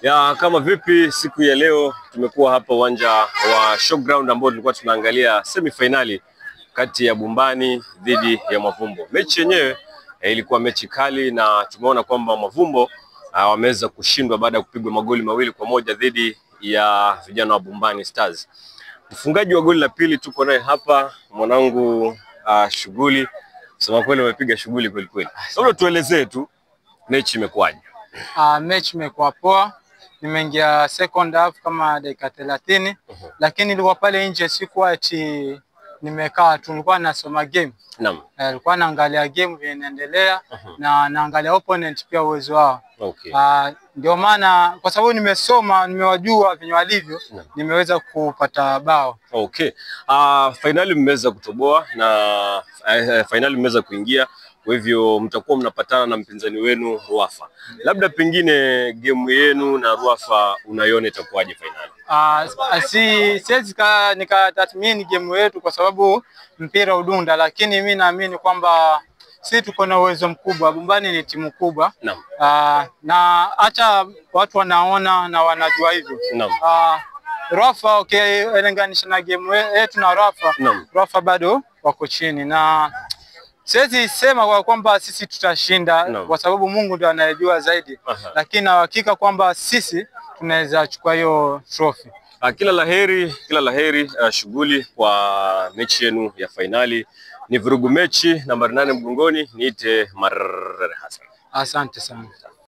Ya kama vipi, siku ya leo tumekuwa hapa uwanja wa Showground ambao tulikuwa tunaangalia semi-finali kati ya Bumbani dhidi ya Mavumbo. Mechi yenyewe ilikuwa mechi kali na tumeona kwamba Mavumbo wameweza kushindwa baada ya kupigwa magoli 2-1 dhidi ya vijana wa Bumbani Stars. Mfungaji wa goli la pili tuko naye hapa, mwanangu Shughuli. Sema kweli umepiga shughuli kweli kweli. Sasa tuelezee tu mechi imekuwaje? Mechi imekuwa poa. Nimeingia second half kama dakika 30, lakini nilikuwa pale nje, sikuwa ati nimekaa tu, nilikuwa nasoma game. Naam. Nilikuwa naangalia game inaendelea na naangalia opponent pia uwezo wao. Okay. Ndio maana kwa sababu nimesoma, nimewajua venye walivyo, nimeweza kupata bao. Okay. Finali mmeweza kutoboa na finali mmeweza kuingia. Kwa hivyo mtakuwa mnapatana na mpinzani wenu Ruafa. Labda pengine game yenu na Ruafa unaiona itakuwaje finali? Siwezi nikatathmini game yetu kwa sababu mpira udunda, lakini mimi naamini kwamba sisi tuko na uwezo mkubwa. Bumbani ni timu kubwa. Naam. Na hata watu wanaona na wanajua hivyo. Naam. Ruafa ukilinganisha na game yetu na Ruafa, Ruafa bado wako chini, na siwezi sema kwa kwamba sisi tutashinda kwa sababu Mungu ndiye anayejua zaidi. Lakini na hakika kwamba sisi tunaweza chukua hiyo trophy. Kila laheri Shughuli kwa mechi yenu ya finali. Ni vurugu mechi, nambari 8 mgongoni, niite Marere Hassan. Asante sana.